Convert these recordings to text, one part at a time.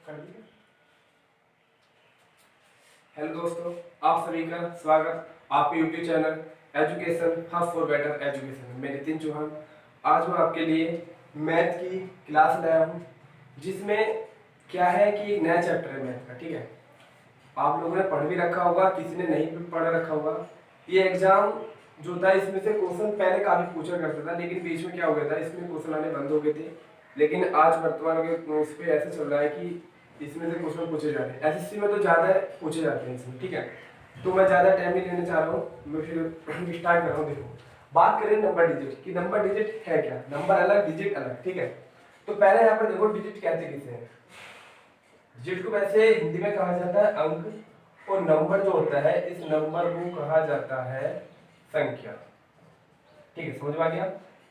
कर दिया। हेलो दोस्तों, आप सभी का स्वागत आपके YouTube channel education hub for better education में। मैं नितिन चौहान आज मैं आपके लिए मैथ की क्लास लाया हूँ, जिसमें क्या है कि नया चैप्टर है मैथ का। ठीक है, आप लोगों ने पढ़ भी रखा होगा, किसी ने नहीं भी पढ़ रखा होगा। ये एग्जाम जो था इसमें से क्वेश्चन पहले काफी पूछा करता था, लेकिन बीच में क्या हो गया था, इसमें क्वेश्चन आने बंद हो गए थे। लेकिन आज वर्तमान के इस पे ऐसे चल रहा है कि इसमें से क्वेश्चन पूछे जा रहे हैं। एसएससी में तो ज्यादा पूछे जाते हैं इसमें। ठीक है, तो मैं ज्यादा टाइम नहीं लेने चाह रहा हूँ, मैं फिर स्टार्ट कर रहा हूँ। देखो, बात करें नंबर डिजिट की। नंबर डिजिट है क्या? नंबर अलग, डिजिट अलग। ठीक है, तो पहले यहाँ पर देखो डिजिट कहते किसे हैं। डिजिट को वैसे हिंदी में कहा जाता है अंक, और नंबर जो होता है इस नंबर को कहा जाता है संख्या। ठीक है, समझ में आ गया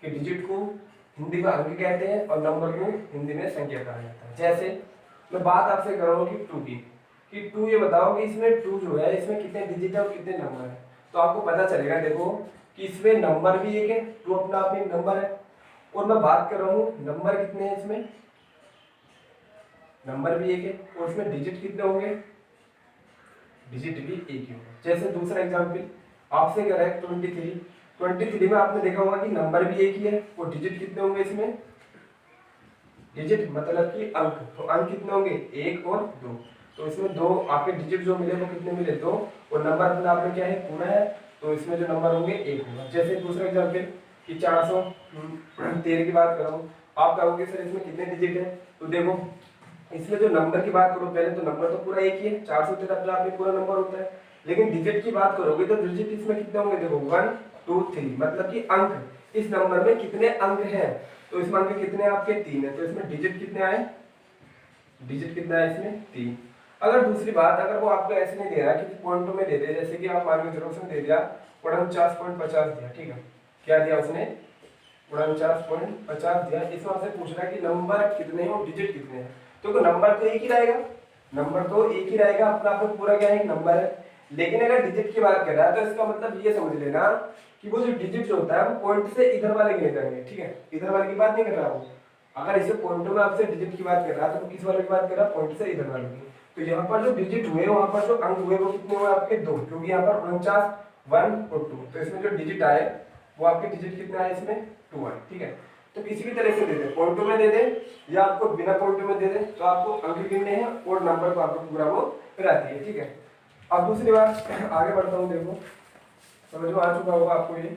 कि डिजिट को हिंदी में अंक कहते हैं और नंबर को हिंदी में संख्या कहा जाता है। जैसे मैं बात आपसे कर रहा हूँ कि टू की, कि टू ये बताओ कि इसमें टू जो है इसमें कितने डिजिट है और कितने नंबर है। तो आपको पता चलेगा देखो कि इसमें नंबर भी एक है, टू अपना आप एक नंबर है। और मैं बात कर रहा हूँ नंबर कितने हैं इसमें, नंबर भी एक है, और इसमें डिजिट कितने होंगे, डिजिट भी एक ही होगा। जैसे दूसरा एग्जाम्पल आपसे कह रहा है 23। 23 में आपने देखा होगा कि नंबर भी एक ही है और डिजिट कितने होंगे इसमें, डिजिट मतलब कि अंक। तो अंक कितने होंगे, एक और दो। तो इसमें दो आपके डिजिट जो मिले वो कितने मिले, दो। और नंबर अपने आप में क्या है, पूरा है, तो इसमें जो नंबर होंगे एक होगा। जैसे दूसरा एग्जाम्पल कि 413 की बात कर रहा हूँ, आप कहोगे सर इसमें कितने डिजिट है। तो देखो इसमें जो नंबर की बात करो, पहले तो नंबर तो पूरा एक ही है, 413 अपने आप में पूरा नंबर होता है। लेकिन डिजिट की बात करोगे तो डिजिट इसमें कितने होंगे, देखो 1 2 3, मतलब कि अंक, इस नंबर में कितने अंक हैं। तो इसमें अंक कितने आपके, 3 है। तो इसमें डिजिट कितने आए, डिजिट कितना है इसमें, 3। अगर दूसरी बात, अगर वो आपको ऐसे नहीं दे रहा कि पॉइंटों में दे दे, जैसे कि आप मान लो जेरोक्स में दे दिया 49.50 दिया। ठीक है, क्या दिया उसने, 49.50 दिया। इसमें आपसे पूछ रहा है कि नंबर कितने हैं और डिजिट कितने हैं। तो नंबर तो एक ही रहेगा, नंबर तो एक ही रहेगा, अपना आप पूरा क्या है, एक नंबर है। लेकिन अगर डिजिट की बात कर रहा है तो इसका मतलब ये समझ लेना कि वो जो डिजिट जो होता है वो पॉइंट से इधर वाले गिने जाएंगे। ठीक है, इधर वाले की बात नहीं कर रहा हूँ। अगर इसे पॉइंटों में आपसे डिजिट की बात कर रहा है तो किस वाले की बात कर रहा है, पॉइंट से इधर वाले की। तो यहाँ पर जो डिजिट हुए, वहां पर जो अंक हुए वो कितने हुए आपके, दो, क्योंकि यहाँ पर 49 1 और 2। तो इसमें जो डिजिट आए वो आपके डिजिट कितने आए, इसमें 2 आए। ठीक है, तो किसी भी तरह से दे दे, पॉइंटों में दे दे या आपको बिना पॉइंटों में दे दे, तो आपको अंक गिनने हैं और नंबर को आपको पूरा वो रहती है। ठीक है, अब दूसरी बात आगे बढ़ता हूँ। देखो समझ में आ चुका होगा आपको ये।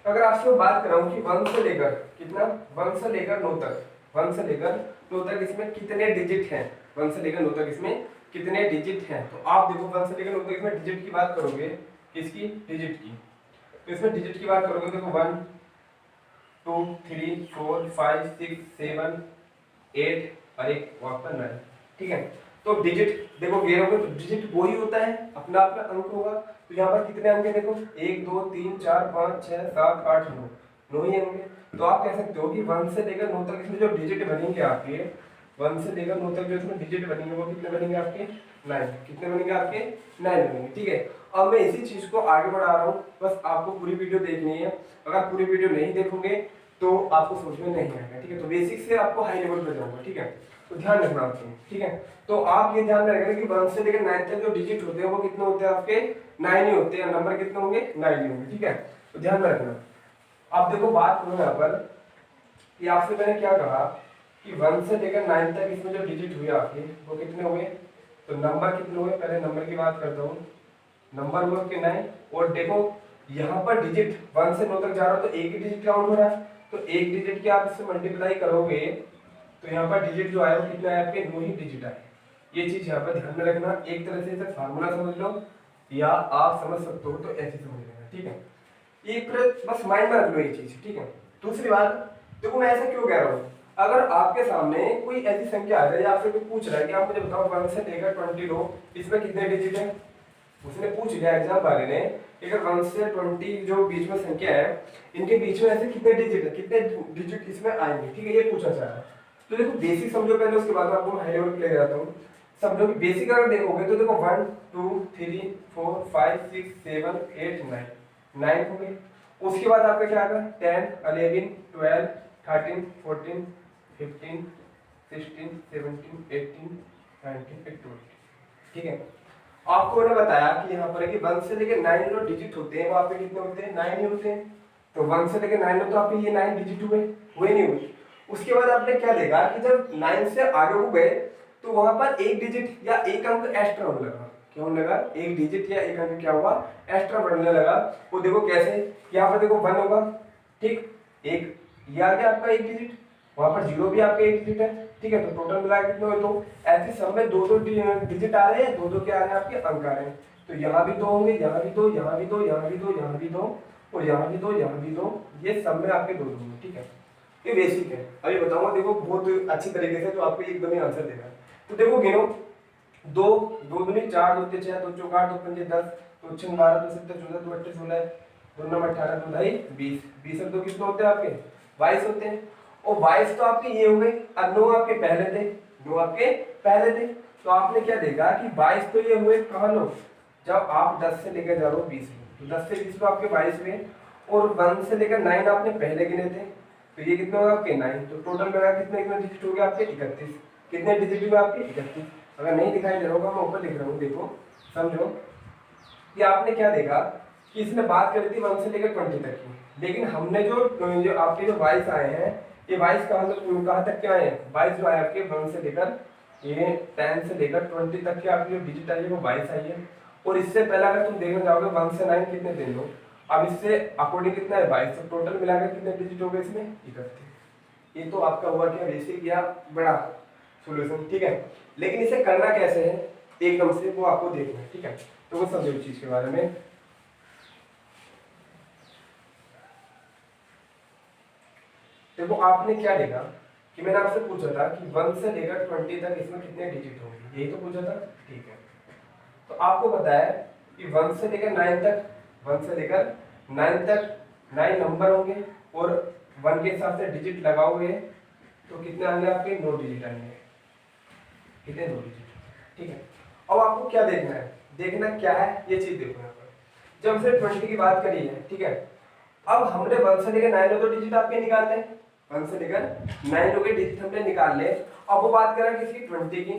अगर आपसे बात कर रहा हूँ कि 1 से लेकर कितना, 1 से लेकर 9 तक, 1 से लेकर 9 तक इसमें कितने डिजिट हैं, 1 से लेकर 9 तक इसमें कितने डिजिट हैं। तो आप देखो 1 से लेकर 9 तक इसमें डिजिट की बात करोगे, किसकी, डिजिट की। तो इसमें डिजिट की बात करोगे, देखो 1 2 3 4 5 6 7 8 और एक वापस 9। ठीक है, तो डिजिट देखो गिनोगे तो डिजिट वो ही होता है, अपना आपका अंक होगा। तो यहाँ पर कितने अंक है, देखो 1 2 3 4 5 6 7 8 9, 9 ही अंक है। तो आप कह सकते हो कि 1 से लेकर 9 तक इसमें जो डिजिट बनेंगे आपके, 1 से लेकर 9 तक जो इसमें डिजिट बनेंगे वो कितने बनेंगे आपके, 9। कितने बनेंगे आपके, 9 बनेंगे। ठीक है, अब मैं इसी चीज को आगे बढ़ा रहा हूँ, बस आपको पूरी वीडियो देखनी है। अगर पूरी वीडियो नहीं देखोगे तो आपको समझ में नहीं आएगा। ठीक है, तो बेसिक से आपको हाई लेवल पे जाऊंगा। ठीक है, तो ध्यान रखना आपको। ठीक है, तो आप ये ध्यान रखेंगे कि 1 से लेकर 9 तक जो डिजिट होते हैं वो कितने होते हैं आपके, 9 ही होते हैं। नंबर कितने होंगे, 9 ही होंगे। ठीक है, तो ध्यान में रखना। अब देखो बात करूं यहाँ पर कि आपसे मैंने क्या कहा कि 1 से लेकर 9 तक इसमें जो डिजिट हुए आपके वो कितने हुए, तो नंबर कितने हुए, पहले नंबर की बात करता हूँ। नंबर हुआ कि 9, और देखो यहाँ पर डिजिट 1 से 9 तक जा रहा है तो एक ही डिजिट काउंट हो रहा है। तो एक डिजिट के आप इससे मल्टीप्लाई करोगे तो यहाँ पर डिजिट जो आए वो कितना है आपके, 9 ही डिजिट आए। ये चीज यहाँ पर ध्यान में रखना। एक तरह से इसे फार्मूला समझ लो या आप समझ सकते हो तो ऐसे समझ लेना। ठीक है, एक बस माइंड में रख लो ये चीज। ठीक है, दूसरी बात देखो मैं ऐसा क्यों कह रहा हूँ, अगर आपके सामने कोई ऐसी संख्या आ जाए या आपसे कोई पूछ रहा है कि आप मुझे बताओ 1 से लेकर 20 लो इसमें कितने डिजिट है, उसने पूछ लिया एग्जाम वाले ने, अगर 1 से 20 जो बीच में संख्या है इनके बीच में ऐसे कितने डिजिट है, कितने डिजिट इसमें आएंगे। ठीक है, ये पूछा जा रहा है। तो देखो बेसिक समझो पहले, उसके बाद आपको हाई लेवल पे ले जाता हूँ। समझो कि बेसिक अगर देखोगे तो देखो 1 2 3 4 5 6 7 8 9 9 हो गए। उसके बाद आपका क्या आएगा 10 11 12 13, 14, 15, 16, 17, 18, 19, 20। ठीक है, आपको मैंने बताया कि यहाँ पर है कि 1 से लेकर 9 जो डिजिट होते हैं वहाँ पे कितने होते हैं, 9 ही होते हैं। तो 1 से लेकर 9 तो आपके ये 9 डिजिट हुए नहीं हुए। उसके बाद आपने क्या देखा कि जब 9 से आगे हो गए तो वहां पर एक डिजिट या एक अंक एक्स्ट्रा होने लगा। क्या होने लगा, एक डिजिट या एक अंक क्या हुआ, एक्स्ट्रा बढ़ने लगा। वो देखो कैसे, यहाँ पर देखो 1 होगा, ठीक, एक ये आ गया आपका एक डिजिट, वहां पर 0 भी आपका एक डिजिट है, ठीक है। तो टोटल मिला कितने हुए, तो ऐसे सब में दो दो डिजिट आ रहे हैं, दो दो क्या आ रहे हैं आपके अंक आ रहे हैं। तो यहाँ भी 2 होंगे, यहाँ भी 2, यहाँ भी 2, यहाँ भी 2, यहाँ भी 2, और यहाँ भी 2, यहाँ भी 2, ये सब में आपके 2 होंगे, ठीक है। ये बेसिक है, अभी बताऊंगा देखो बहुत अच्छी तरीके से, तो आपको एकदम ही आंसर देगा। तो देखो गिनो, 2, 2 दूनी 4, 2 3 6, 2 4 8, 2 5 10, 2 6 12, 2 7 14, 2 8 16, 2 9 18, 2 ढाई 20, 20 और 2 कितने होते हैं आपके, 22 होते हैं। और 22 तो आपके ये हो गए, और 9 आपके पहले थे, 9 आपके पहले थे। तो आपने क्या देखा कि 22 तो ये हुए कहाँ लो, जब आप 10 से लेकर जा रहे हो 20 में, तो 10 से 20 तो आपके 22 हुए। और 1 से लेकर 9 आपने पहले गिने थे, तो ये कितने होगा आपके 9। तो टोटल मेरा कितने डिजिट हो गया आपके 31। कितने डिजिट हुए आपके 31। अगर नहीं दिखाई दे रहा होगा मैं ऊपर लिख रहा हूँ, देखो समझो कि आपने क्या देखा कि इसने बात करी थी 1 से लेकर 20 तक की, लेकिन हमने जो आपके जो 22 आए हैं, ये 22 कहाँ तक के आए हैं, 22 जो आए आपके 1 से लेकर ये 10 से लेकर 20 तक के आपकी जो डिजिट आई है वो 22 आई है। और इससे पहले अगर तुम देखने जाओगे 1 से 9 कितने दिन लो, अब इससे अकॉर्डिंग कितना है 22, तो टोटल मिलाकर कितने डिजिट हो गए इसमें 31। ये तो आपका हुआ क्या बेसिक या बड़ा सॉल्यूशन, ठीक है। लेकिन इसे करना कैसे है एकदम से वो आपको देखना है, ठीक है। तो वो समझो इस चीज के बारे में। देखो आपने क्या देखा कि मैंने आपसे पूछा था कि 1 से लेकर 20 तक इसमें कितने डिजिट होंगे, यही तो पूछा था, ठीक है। तो आपको पता है कि 1 से लेकर 9 तक, 1 से लेकर 9 तक 9 नंबर होंगे, और 1 के हिसाब से डिजिट लगाओगे तो कितने आएंगे आपके 9 डिजिट आएंगे, कितने 9 डिजिट, ठीक है। अब आपको क्या देखना है, देखना क्या है ये चीज देखो यहाँ पर। जब हमने 20 की बात करी है, ठीक है, अब हमने 1 से लेकर 9 तो डिजिट आपके निकालने हैं, 1 से लेकर 9 के डिजिट हमने निकाल ले। अब वो बात करें किसकी 20 की,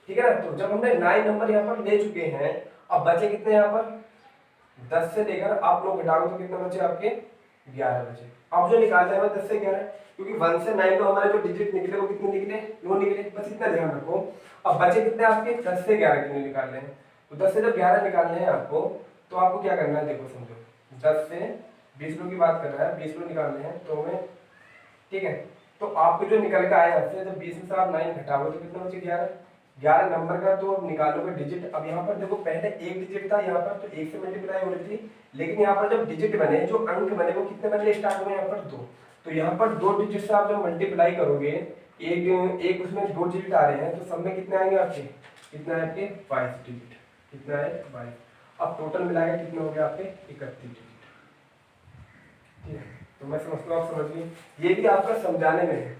ठीक है ना। तो जब हमने 9 नंबर यहाँ पर ले चुके हैं, अब बचे कितने यहाँ पर 10 से लेकर आप लोग घटाओ तो कितने बचे आपके 11 बचे। अब जो निकालना है 10 से 11, क्योंकि 1 से 9 तो हमारे जो डिजिट निकले वो कितने निकले 9 निकले, बस इतना ध्यान रखो। अब बचे कितने आपके 10 से 11 कितने निकालने हैं, तो 10 से जब 11 निकालने हैं आपको, तो आपको क्या करना है देखो समझो, 10 से 20 लोग की बात कर रहा है, 20 लोग निकालने हैं तो हमें, ठीक है। तो आपको जो निकल के आया है जब 20 में से आप 9 घटाओगे तो कितना बचे 11, 11 नंबर का तो निकालोगे डिजिट। अब यहाँ पर देखो पहले एक डिजिट था यहाँ पर, तो 1 से मल्टीप्लाई हो रही थी, लेकिन यहाँ पर जब डिजिट बने, जो अंक बने वो कितने बनने स्टार्ट हुए यहाँ पर 2। तो यहाँ पर 2 डिजिट से आप जब मल्टीप्लाई करोगे, एक उसमें 2 डिजिट आ रहे हैं, तो सब में कितने आएंगे आपके, कितना है आपके 22 डिजिट, कितना है 22। अब टोटल मिलाकर कितने हो गए आपके 31 डिजिट, ठीक है। तो मैं समझता हूँ आप समझ लिए, ये भी आपका समझाने में है,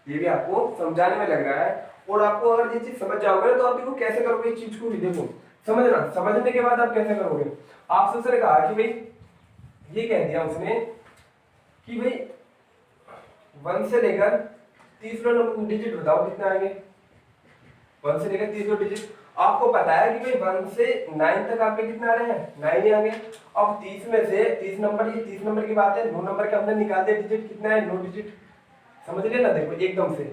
ये भी आपको समझाने में लग रहा है। और आपको अगर ये चीज समझ जाओगे ना तो आप देखो कैसे करोगे इस चीज को भी, देखो समझना, समझने के बाद आप कैसे करोगे। आपसे उसने कहा कि भाई ये कह दिया उसने कि भाई 1 से लेकर 30 डिजिट बताओ कितने आएंगे, 1 से लेकर 30 डिजिट। आपको पता है कि भाई 1 से 9 तक आपके कितने आ रहे हैं 9 ही आ गए। अब 30 में से 30 नंबर, ये 30 नंबर की बात है, 9 नंबर के हमने निकाल दिया डिजिट, कितना है 9 डिजिट, समझ लिया ना। देखो एकदम से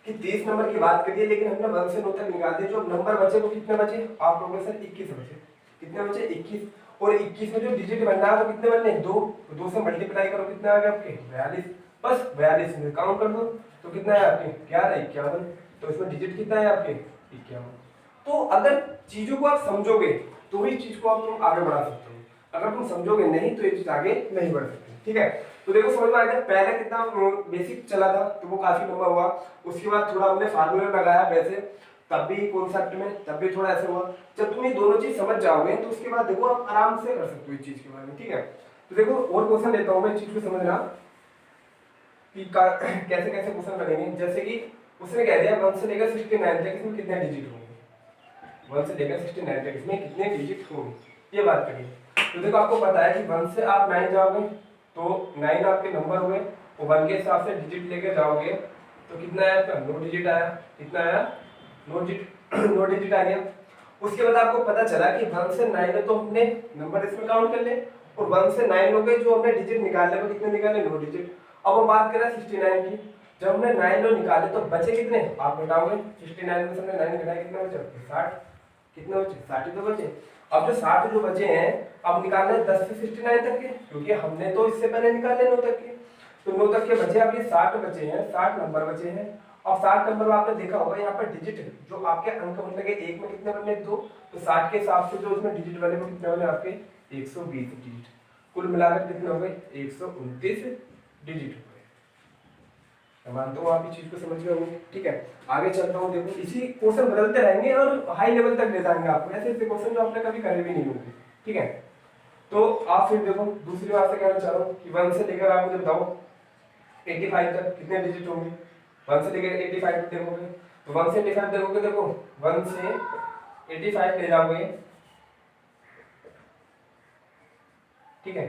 कि 30 नंबर की बात करिए, लेकिन हमने 1 से 9 तक निकाल दिया, जो नंबर बचे वो कितने बचे आप लोगों ने सर 21 बचे, कितने बचे 21। और 21 में जो डिजिट बनना है वो कितने बनने 2, तो 2 से मल्टीप्लाई करो कितने आ गए आपके 42, बस 42 में काउंट कर दो तो कितना है आपके 11 51, तो इसमें डिजिट कितना है आपके 51। तो अगर चीजों को आप समझोगे तो ही चीज को आप तुम आगे बढ़ा सकते हो, अगर तुम समझोगे नहीं तो ये चीज आगे नहीं बढ़ सकती, ठीक है। तो देखो समझ में आ गया, पहले कितना बेसिक चला था तो वो काफी लंबा हुआ, उसके बाद थोड़ा हमने फार्मूला लगाया वैसे, तब भी कॉन्सेप्ट में तब भी थोड़ा ऐसे हुआ। जब तुम ये दोनों चीज समझ जाओगे तो उसके बाद देखो आप आराम से कर सकते हो इस चीज के बारे में, ठीक है। तो देखो और क्वेश्चन लेता हूँ मैं, इस चीज को समझना कि कैसे कैसे क्वेश्चन बनेंगे। जैसे कि उसने कह दिया 1 से लेकर 69 तक इसमें कितने डिजिट होंगे, 1 से लेकर 69 तक इसमें कितने डिजिट होंगे, ये बात करिए। तो देखो आपको पता है कि 1 से आप 9 जाओगे तो 9 आपके नंबर हुए, वो 1 के हिसाब से डिजिट लेके जाओगे तो कितना आया आपका 9 डिजिट आया। कितना आया 9 डिजिट 9 डिजिट आ गया। उसके बाद आपको पता चला कि 1 से 9 है तो हमने नंबर इसमें काउंट कर ले और 1 से 9 हो गए, जो हमने डिजिट निकाले वो कितने निकाले 9 डिजिट। अब हम बात करें 69 की, जब हमने 9 लो निकाले तो बचे कितने आप घटाओगे, 69 में से हमने 9 घटाए कितने बचे 60, कितने बचे 60 ही तो बचे। अब जो 60 जो बचे हैं अब निकालने 10 से 69 तक के, क्योंकि हमने तो इससे पहले निकाले 9 तक के, तो 9 तक के बचे अब ये 60 बचे हैं, 60 नंबर बचे हैं। और 60 नंबर में आपने देखा होगा यहाँ पर डिजिट जो आपके अंक बन लगे एक में कितने बने 2, तो 60 के हिसाब से जो उसमें डिजिट बने वो कितने बने आपके 120 डिजिट। कुल मिलाकर कितने हो गए 129 डिजिट हो गए। मैं मानता हूँ आप इस चीज को समझ गए होंगे। ठीक है, आगे चलता हूँ। देखो इसी क्वेश्चन बदलते रहेंगे और हाई लेवल तक ले जाएंगे आपको, ऐसे ऐसे क्वेश्चन जो आपने कभी करे भी नहीं होंगे। ठीक है, तो आप फिर देखो दूसरी बात से कहना चाह रहा हूँ कि 1 से लेकर आप मुझे बताओ 85 तक कितने डिजिट होंगे। 1 से लेकर 85 तक देखोगे तो 1 से 85 देखोगे, देखो 1 से 85 ले जाओगे। ठीक है,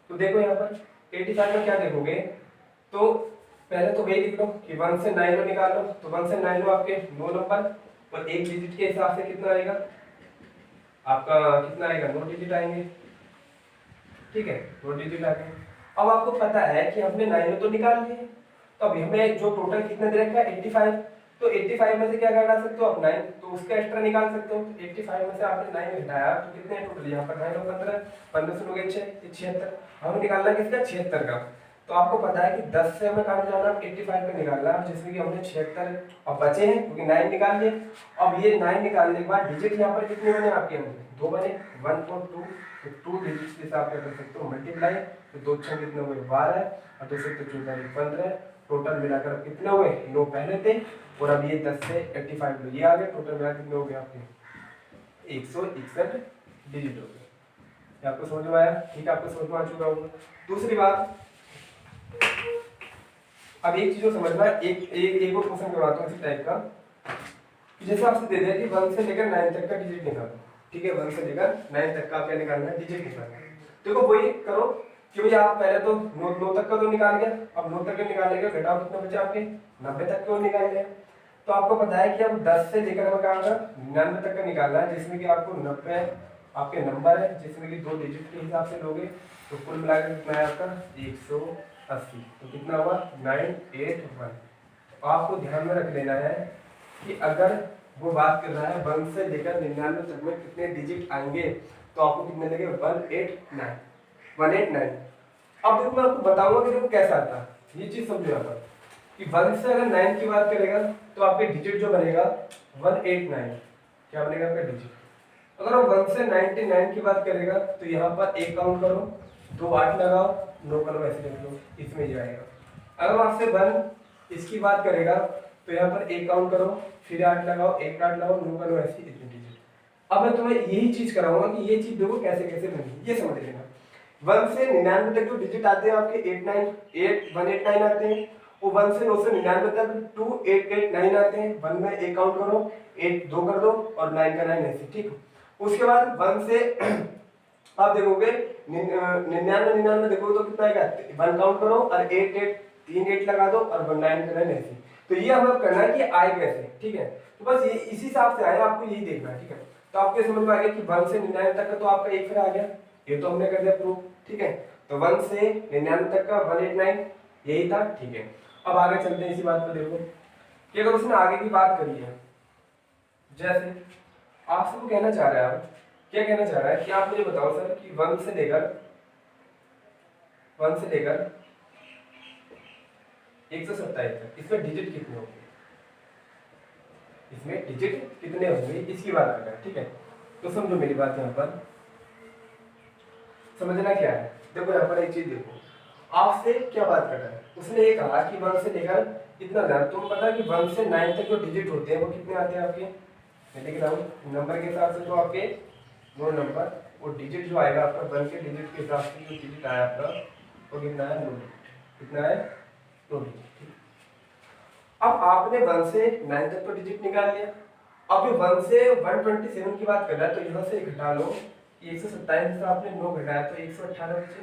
तो देखो यहाँ पर 85 में क्या देखोगे, तो पहले तो वही लिख लो कि 1 से 9 लो निकाल लो, तो 1 से 9 लो आपके 9 नंबर और एक डिजिट के हिसाब से कितना आएगा आपका, कितना आएगा 9 डिजिट आएंगे। ठीक है, 9 डिजिट आ गए। अब आपको पता है कि हमने 9 तो निकाल लिए, तो अभी हमें जो टोटल कितना दे रखा है 85, तो 85 में से क्या घटा सकते हो आप 9, तो उसका एक्स्ट्रा निकाल सकते हो। तो 85 में से आपने 9 घटाया तो कितने टोटल यहाँ पर 9 और 15, 15 से लोगे 6, 76। हमें निकालना किसका 76 का। तो आपको पता है कि 10 से हमें कहाँ जाना 85 पे निकालना, जिसमें कि हमने 76 अब बचे हैं क्योंकि 9 निकाल लिए। अब ये 9 निकालने के बाद डिजिट यहाँ पर कितने बने आपके, हमने 2 बने 1 और 2, तो 2 डिजिट के हिसाब से कर सकते हो मल्टीप्लाई, तो 2 6 कितने हुए 12 और 2 से 14 15, टोटल मिलाकर कितने हुए 9 पहले थे और अब ये 10 से 85 लो ये आ गए, टोटल मिला कितने हो गए आपके 161 डिजिट हो गए। आपको समझ में आया? ठीक है, आपको समझ में आ चुका होगा। दूसरी बात, अब एक चीज को समझना, एक और क्वेश्चन करवाता हूँ इसी टाइप का, जैसे आपसे दे दिया कि 1 से लेकर 9 तक का डिजिट निकालो। ठीक है, 1 से लेकर 9 तक का क्या निकालना है, डिजिट निकालना है। देखो वही करो कि भैया आप पहले तो 9 तक का तो निकाल गया, अब 9 तक के निकालने के घटाओ कितना बचा आपके 90 तक का निकाल लिया। तो आपको पता है कि अब 10 से लेकर हमें कहाँ का 99 तक का निकालना है, जिसमें कि आपको 90 आपके नंबर है, जिसमें कि 2 डिजिट के हिसाब से लोगे तो कुल मिलाकर कितना है आपका 180। तो कितना हुआ 981। आपको ध्यान में रख लेना है कि अगर वो बात कर रहा है 1 से लेकर 99 तक में कितने डिजिट आएंगे, तो आपको कितने लगे 189। अब देखो मैं आपको बताऊंगा कि देखो कैसा आता है, ये चीज समझो यहाँ पर कि 1 से अगर 9 की बात करेगा तो आपके डिजिट जो बनेगा 189, क्या बनेगा आपका डिजिट। अगर हम 1 से 99 की बात करेगा तो यहाँ पर एक काउंट करो, 2 8 लगाओ, 9 करो, ऐसे लिख लो, इसमें ही जाएगा। अगर आपसे 1 इसकी बात करेगा तो यहाँ पर एक काउंट करो, फिर 8 लगाओ, एक 8 लगाओ, 9 करो, ऐसे इतने डिजिट। अब मैं तुम्हें यही चीज कराऊंगा कि ये चीज देखो कैसे कैसे बनी, ये समझ लेना। 1 से 99 तक जो डिजिट आते हैं आपके 189 आते हैं, वो 1 से 9 से 99 तक 2889 आते हैं। 1 में एक काउंट करो, 8 2 कर दो और 9 का 9 ऐसे। ठीक, उसके बाद 1 से आप देखोगे 99 देखोगे तो कितना आएगा, 1 काउंट करो और 8 3 8 लगा दो और 9 का 9 ऐसे। तो ये हमें करना है कि आए कैसे। ठीक है, तो बस ये इसी हिसाब से आए, आपको यही देखना है। ठीक है, तो आपके समझ में आ गया कि 1 से 99 तक का तो आपका एक फिर आ गया, ये तो हमने कर दिया प्रूफ। ठीक है, तो 1 से 99 तक का 189 यही था। ठीक है, अब आगे चलते हैं इसी बात पर। देखो कि अगर उसने आगे की बात करी है, जैसे आपसे वो कहना चाह रहा है, क्या कहना चाह रहा है कि आप मुझे बताओ सर कि 1 से लेकर 127 तक इसमें डिजिट कितने होंगे, इसमें डिजिट कितने होंगे, इसकी बात कर रहा है। ठीक है, तो समझो मेरी बात, यहाँ पर समझना क्या है। देखो यहाँ पर एक चीज देखो, आपसे क्या बात कर रहा है, उसने ये कहा कि 1 से लेकर इतना ज्यादा, तुम पता है कि 1 से 9 तक जो डिजिट होते हैं वो कितने आते हैं आपके, मैं लिख रहा हूँ नंबर के हिसाब से, जो आपके 9 नंबर, वो डिजिट जो आएगा आपका 1 के डिजिट के हिसाब से जो डिजिट आया आपका वो कितना है 9 डिजिट, कितना है 9 डिजिट। अब आपने 1 से 9 तक तो डिजिट निकाल लिया, अब जो 1 से 127 की बात कर रहा है तो यहाँ से घटा लो, 127 से आपने 9 घटाया तो 118 बचे,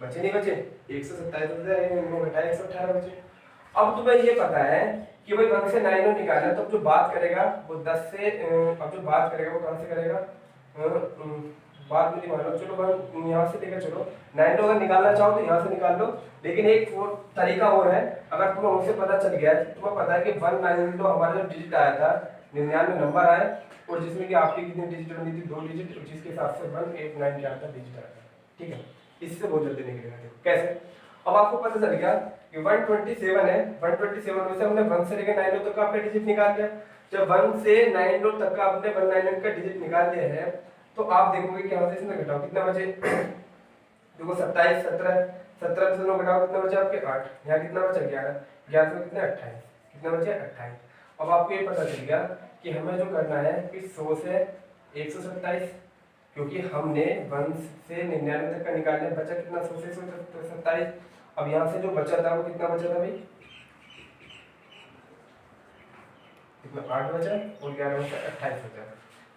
बचे नहीं बचे 127 घटाए 118 बचे। अब तुम्हें ये पता है कि भाई 1 से 9 निकालना, तो जो बात करेगा वो 10 से अब जो बात करेगा वो कहाँ से करेगा, बात मुझे मानो, चलो 1 यहाँ से लेकर चलो 9 अगर निकालना चाहो तो यहाँ से निकाल लो। लेकिन एक तरीका और है, अगर तुम्हें उनसे पता चल गया तो तुम्हें पता है कि 1 9 हमारा जो डिजिट आया था 99 नंबर आए, और जिसमें कि आपकी कितनी डिजिट बनी थी 2 डिजिट, जिसके हिसाब से 189 क्या आता डिजिट आया था। ठीक है, इससे बहुत जल्दी निकलेगा। देखो कैसे, अब आपको पता चल गया कि 127 है, 127 में से हमने 1 से लेकर 9 तक का आपने डिजिट निकाल लिया। जब 1 से 9 तक का आपने 199 का डिजिट निकाल लिया है, तो आप देखोगे कि यहाँ से इसमें घटाओ कितना बचे, देखो 27 17 17 से 9 घटाओ कितना बचा आपके 8, यहाँ कितना बचा 11 11 से कितना 28, कितना बचे 28। अब आपको ये पता चल गया कि हमें जो करना है कि 100 से 127, क्योंकि हमने 1 से 99 तक का निकालने, बचा कितना 100 से 127। अब यहाँ से जो बचा था वो कितना बचा था भाई, कितना 8 बचा और 11 बचा 28 बचा,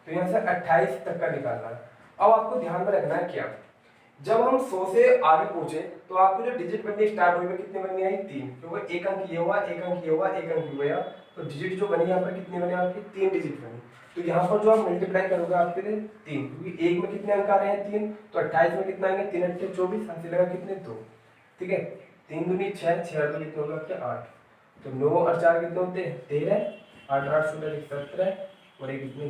तो यहाँ से 28 तक का निकालना है। अब आपको ध्यान में रखना है क्या, जब हम 100 से आगे पहुंचे तो आपको जो डिजिट बननी स्टार्ट हुई, कितनी बननी आई 3, क्योंकि एक अंक ये हुआ, एक अंक ये हुआ, एक अंक ये हुआ, तो डिजिट जो बनी यहाँ पर कितनी बनी आपकी 3 डिजिट बनी। तो यहाँ पर जो आप मल्टीप्लाई करोगे आपके लिए 3, क्योंकि एक में कितने अंक आ रहे हैं 3, तो 28 में कितना आएंगे 3 8 24, हाथ से लगा कितने 2, ठीक है, 3 दूनी 6, 6 और 2 कितने होगा आपके 8, तो 9 और 4 कितने होते हैं 13, 8 8 16 17 और एक कितने,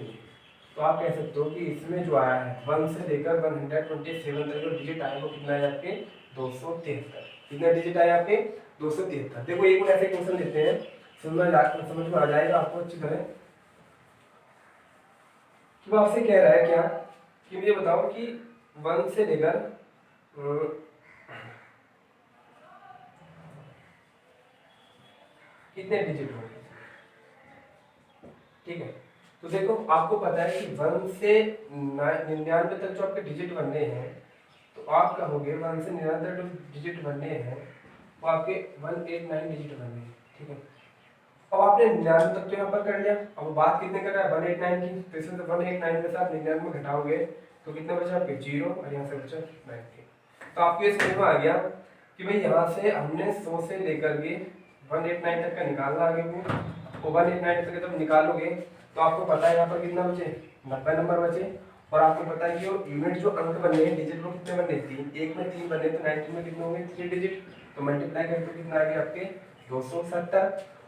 तो आप कह सकते हो कि इसमें जो आया है 1 से लेकर 127 तक जो डिजिट आया वो कितना है आपके 273। कितना डिजिट आया आपके 273। देखो एक और ऐसे क्वेश्चन लेते हैं, समझ में आ जाएगा आपको अच्छी तरह। कि वो आपसे कह रहा है क्या कि मुझे बताओ कि 1 से लेकर कितने डिजिट होंगे, ठीक है। तो देखो आपको पता है कि 1 से 99 तक जो आपके डिजिट बनने हैं, तो आप कहोगे 1 से 99 जो डिजिट बनने हैं वो आपके 189 डिजिट बनने हैं, ठीक है। अब आपने 99 तक तो यहाँ पर कर लिया, अब बात कितने कर रहा है 189 की, तो इसमें से 189 में से आप 99 में घटाओगे तो कितना बचा आपके 0 और यहाँ से बचा 90। तो आपको ये समझ में आ गया कि भाई यहाँ से हमने 100 से लेकर के 189 तक का निकालना आगे में, तो 189 तक जब निकालोगे तो आपको पता है यहाँ पर कितना बचे 90 नंबर बचे, और आपको पता है कि यूनिट जो अंक बने हैं डिजिट वो कितने बने 3, एक में 3 बने तो 90 में कितने होंगे 3 डिजिट, तो मल्टीप्लाई करके कितना आ गया आपके 270,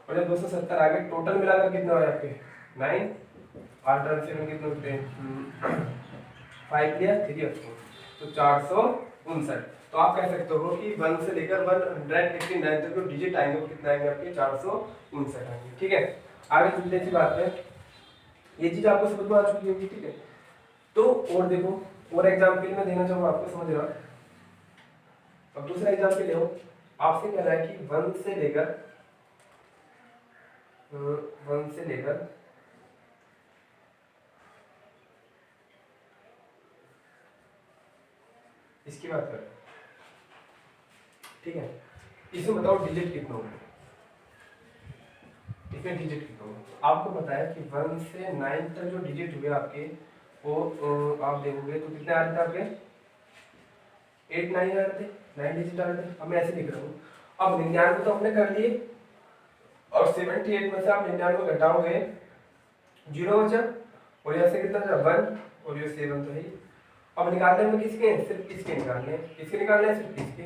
और जब 270 आ गए टोटल मिलाकर कितना हुआ आपके 9, 8 और 7 कितने होते हैं 5 लिया 3 आपको, तो 459। तो आप कह सकते हो कि 1 से लेकर 189 तक जो डिजिट आएंगे वो कितना आएंगे आपके 459 आएंगे, ठीक है। आगे चलते हैं बात पे, ये चीज आपको समझ में आ चुकी होगी, ठीक है। तो और देखो और एग्जाम्पल में देना चाहूँ आपको, समझ रहा। अब दूसरा एग्जाम्पल ले, आपसे कह रहा है कि 1 से लेकर इसकी बात करें, ठीक है। इसमें बताओ डिजिट कितने होंगे, इसमें डिजिट कितने होंगे। आपको पता है कि 1 से 9 तक जो डिजिट हुए आपके वो आप देखोगे तो कितने आ रहे थे आपके 8 9 आ रहे थे, 9 डिजिट आ रहे थे। अब मैं ऐसे लिख रहा हूँ, अब 99 तो हमने कर लिए, और 78 में से आप 99 घटाओगे 0 बचा, और यहाँ से कितना बचा 1, और ये 7 तो है। अब निकालने में किसके, सिर्फ इसके निकालने, किसके निकालने हैं सिर्फ इसके।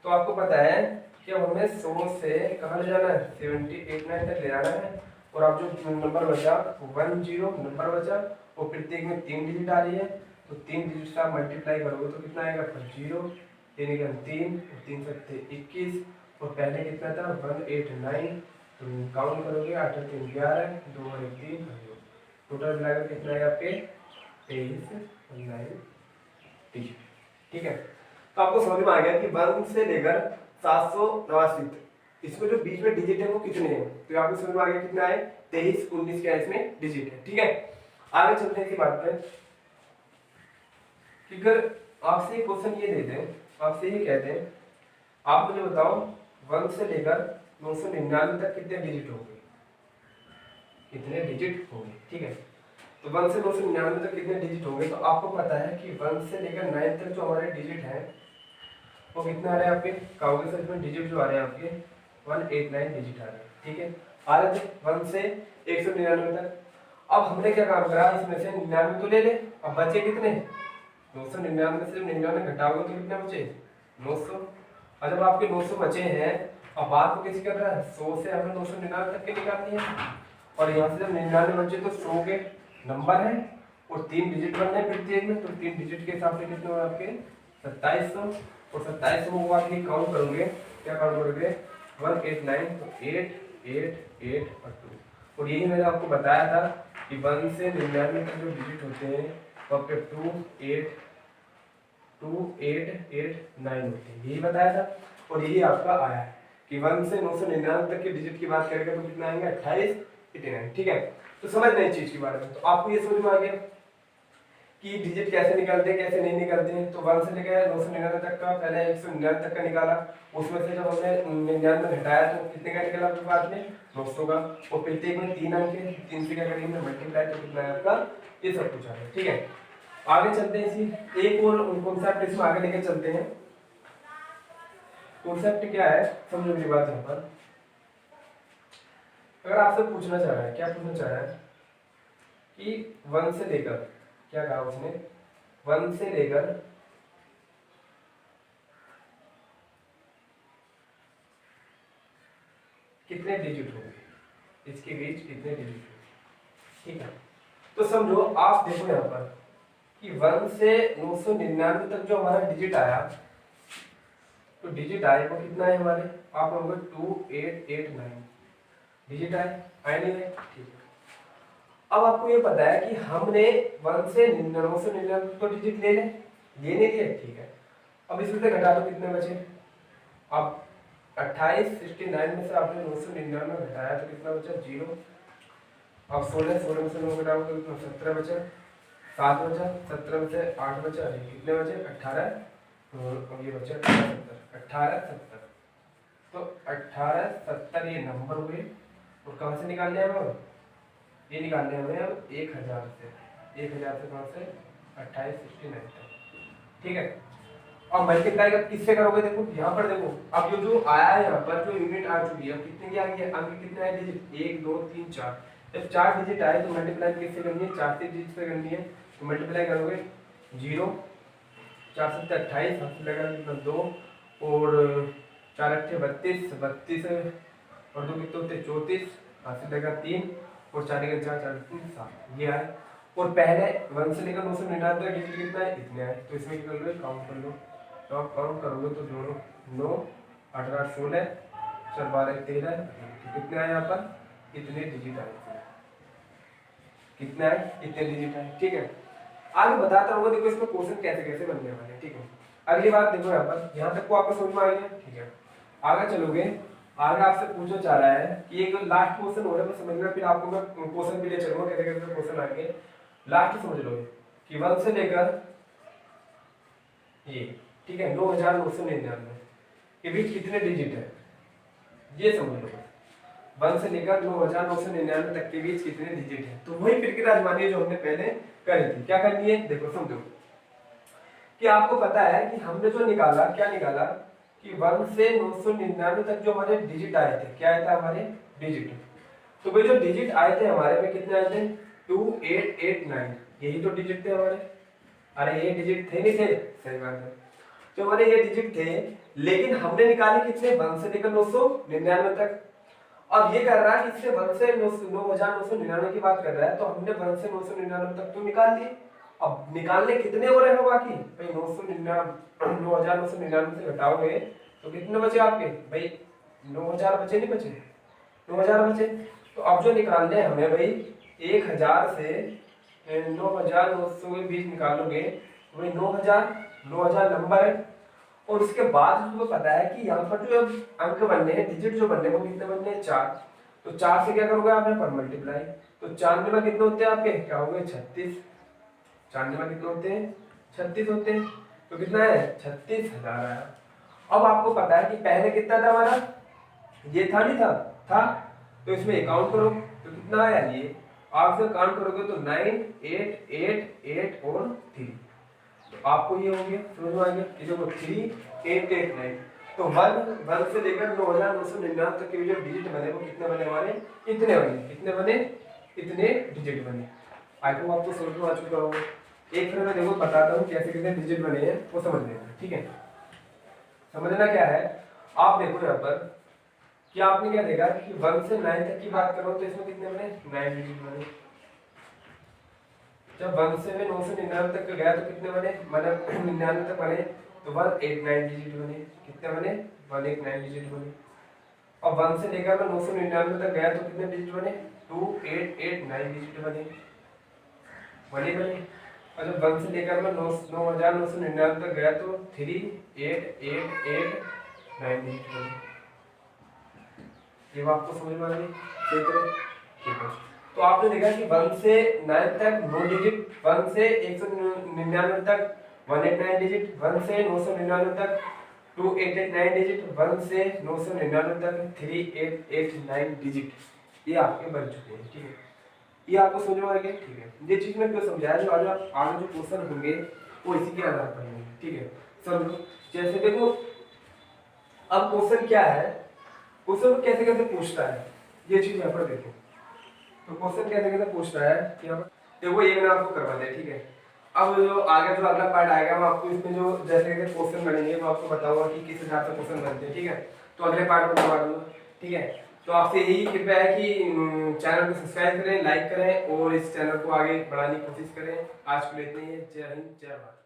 तो आपको पता है कि अब हमें 100 से कहाँ ले जाना है 78 9 तक ले जाना है, और अब जो नंबर बचा 10 नंबर बचा, और प्रत्येक में 3 डिजिट आ रही है, तो 3 डिजिट से आप मल्टीप्लाई करोगे तो कितना आएगा 0 यानी 3 और 3 7 21, और पहले कितना था 189, तो काउंट करोगे 8 और 3 11, 2 और 1 3, टोटल मिलाकर कितना है आपके 23 और 9 डिजिट, ठीक है। तो आपको समझ में आ गया कि 1 से लेकर 789 इसमें जो बीच में डिजिट है वो कितने हैं, तो आपको समझ में आ गया कितना है 23 19 क्या इसमें डिजिट है, ठीक है। आगे चलते हैं इसी बात पे कि अगर आपसे क्वेश्चन ये देते हैं, आपसे ये कहते हैं आप मुझे बताओ 1 से लेकर 999 तक कितने डिजिट होंगे, कितने डिजिट होंगे, ठीक है। तो 1 से 999 तक कितने डिजिट होंगे, तो आपको पता है कि 1 से लेकर 9 तक जो हमारे डिजिट हैं वो कितने आ रहे हैं आपके, कहोगे सर इसमें डिजिट जो आ रहे हैं आपके 189 डिजिट आ रहे हैं, ठीक है। आ रहे थे 1 से 199 तक। अब हमने क्या काम करा, इसमें से 99 तो ले ले, अब बचे कितने 999 से 99 घटाओगे तो कितने बचे 900। और जब आपके 900 बचे हैं, अब बात तो कैसे कर रहा है 100 से हमें 999 तक के निकालनी है। और यहाँ से जब 99 बचे तो 100 के नंबर है और 3 डिजिट बनने हैं प्रत्येक में, तो 3 डिजिट के हिसाब से कितने हुए आपके 2700। और 2700 को आप ये काउंट करोगे, क्या काउंट करोगे 189, तो 8 8 8 और 2। और यही मैंने आपको बताया था कि 1 से 99 तक जो डिजिट होते हैं वो आपके 2 8 9 होते हैं, यही बताया था। और यही आपका आया है कि 1 से 999 तक के डिजिट की बात करेंगे तो कितना आएंगे 28 89, ठीक है। तो समझ रहे हैं चीज के बारे में, तो आपको ये समझ में आ गया कि डिजिट कैसे निकालते हैं कैसे नहीं निकालते हैं। तो 1 से लेकर 999 तक का पहले 199 तक का निकाला, उसमें से जब हमने 99 घटाया तो कितने का निकला आपके पास में 900 का। और प्रत्येक में 3 अंक है, 3 से क्या करेंगे मल्टीप्लाई, तो कितना है आपका ये सब कुछ आ गया, ठीक है। आगे चलते हैं, इसी एक और कॉन्सेप्ट इसमें आगे लेके चलते हैं। कॉन्सेप्ट क्या है समझो मेरी बात। यहाँ पर अगर आपसे पूछना चाह रहा है, क्या पूछना चाह रहा है कि 1 से लेकर, क्या कहा उसने 1 से लेकर कितने डिजिट होंगे, इसके बीच कितने डिजिट होंगे, ठीक है। तो समझो आप देखो यहाँ पर कि 1 से 999 तक जो हमारा डिजिट आया, तो डिजिट आए वो कितना है हमारे, आप होंगे 2889 डिजिट आए नहीं है, ठीक है। अब आपको ये पता है कि हमने 1 से 999 तो डिजिट ले लें, ये नहीं लिए, ठीक है। अब इसमें से घटा दो कितने बचे, अब 28 69 में से आपने 999 घटाया तो कितना बचा 0। अब 16 में से 9 घटाओ तो कितना 17 बचा, 7 बचा, 17 में से 8 बचा, कितने बचे 18, और ये बचा 18 70। तो 18 70 ये नंबर हुए। और कहाँ से निकालने हैं हम, ये निकालने हमें अब 1000 से कहाँ से 28 69 तक, ठीक है। अब मल्टीप्लाई किससे करोगे, देखो यहाँ पर देखो, अब ये जो आया है यहाँ पर जो यूनिट आ चुकी है, कितने की आ गई है, अंक कितने आए डिजिट 1 2 3 4। जब 4 डिजिट आए तो मल्टीप्लाई किससे करनी है, 4 से डिजिट से करनी है। तो मल्टीप्लाई करोगे 0 4 7 28, हाथ से लगा कितना 2, और 4 8 32 32 और 2 कितने होते 34, हाथ से लगा 3, और 4 4 4 3 7, ये आए। और पहले 1 से लेकर 999 तक डिजिट कितना है, इतने आए। तो इसमें क्या कर लो, काउंट कर लो, तो आप काउंट करोगे तो दोनों 9 8 8 16 4 12 13, कितने आए यहाँ पर इतने डिजिट आए, कितने आए इतने डिजिट आए, ठीक है। आगे बताता हूँ, देखो इसमें क्वेश्चन कैसे कैसे बनने वाले हैं, ठीक है। अगली बात देखो यहाँ पर, यहाँ तक को आपको समझ में आ गया, ठीक है। आगे चलोगे, आगे आपसे पूछना चाह रहा है कि एक लास्ट क्वेश्चन हो रहा है समझना, फिर आपको मैं क्वेश्चन भी ले चलूंगा कैसे कैसे क्वेश्चन आएंगे, लास्ट समझ लोगे कि 1 से लेकर ये, ठीक है 9999 के बीच कितने डिजिट है, ये समझ लो। 1 से लेकर 9999 तक के बीच कितने डिजिट है। तो वही प्रक्रिया आजमानी है जो हमने पहले करी थी। क्या करनी है, देखो समझो कि आपको पता है कि हमने जो निकाला, क्या निकाला कि 1 से 999 तक जो हमारे डिजिट आए थे, क्या आया था हमारे डिजिट। तो भाई जो डिजिट आए थे हमारे में कितने आए थे 2889, यही तो डिजिट थे हमारे। अरे ये डिजिट थे नहीं थे, सही बात है, तो हमारे ये डिजिट थे, लेकिन हमने निकाले कितने 1 से लेकर 999 तक। अब ये कर रहा है इससे 1 से 9999 की बात कर रहा है, तो हमने 1 से 999 तक तो निकाल लिए। अब निकालने कितने हो रहे हैं बाकी भाई 9999 से घटाओगे तो कितने बचे आपके भाई 9000 बचे, नहीं बचे 9000 बचे। तो अब जो निकालने हैं हमें भाई 1000 से 9900 के बीच निकालोगे तो भाई 9000 नंबर है। और उसके बाद तुमको पता है कि यहाँ पर जो अंक बनने हैं, डिजिट जो बनने हैं वो कितने बनने हैं 4। तो 4 से क्या करोगे आप यहाँ पर मल्टीप्लाई, तो 94 में कितने होते हैं आपके, क्या हो गए 36, 94 में कितने होते हैं 36 होते हैं। तो कितना है 36,000 आया। अब आपको पता है कि पहले कितना था हमारा, ये था नहीं था, तो इसमें काउंट करो तो कितना आया, ये आप से काउंट करोगे तो 9 8 8 8 और 3। तो आपको ये हो गया, समझ में आ गया। ये देखो 3889, तो 1 से लेकर 9999 तक के जो डिजिट बने वो कितने बने हमारे, इतने बने। कितने बने, इतने डिजिट बने। आई होप आपको समझ में आ चुका होगा। एक फिर मैं देखो बताता हूँ कैसे कैसे डिजिट बने हैं वो समझ लेना, ठीक है। समझना क्या है, आप देखो यहाँ पर कि आपने क्या देखा कि 1 से 9 तक की बात करो तो इसमें कितने बने, 9 डिजिट बने। जब 1 से 999 तक गया तो कितने बने, मतलब 99 तक बने तो 189 डिजिट बने। कितने बने, 189 डिजिट बने। और 1 से लेकर मैं 999 तक गया तो कितने डिजिट बने, 2889 डिजिट बने। बने। और जब 1 से लेकर मैं 9999 तक गया तो 3888 डिजिट बने। ये बात आपको समझ में आ गई, ठीक है। तो आपने देखा कि 1 से 9 तक 9 डिजिट, 1 से 199 तक 189 डिजिट, 1 से 999 तक 2889 डिजिट, 1 से 999 तक 3889 डिजिट, ये आपके बन चुके हैं, ठीक है। ये आपको समझ में आ गया, ठीक है। ये चीज मैं क्यों समझाया, जो आगे जो क्वेश्चन होंगे वो इसी के आधार पर होंगे, ठीक है। समझो, जैसे देखो अब क्वेश्चन क्या है, क्वेश्चन कैसे कैसे पूछता है, ये चीज यहाँ पर देखो। तो क्वेश्चन कैसे कैसे पूछ रहा है यहाँ पर देखो, ये मैंने आपको करवा दिया, ठीक है। अब जो आगे जो अगला पार्ट आएगा वो आपको इसमें जो जैसे कैसे क्वेश्चन बनेंगे वो आपको बताऊंगा कि किस हिसाब से क्वेश्चन बनते हैं, ठीक है। तो अगले पार्ट में करवा दूंगा, ठीक है। तो आपसे यही कृपया है कि चैनल को सब्सक्राइब करें, लाइक करें और इस चैनल को आगे बढ़ाने की कोशिश करें। आज के लिए इतना ही है। जय हिंद, जय भारत।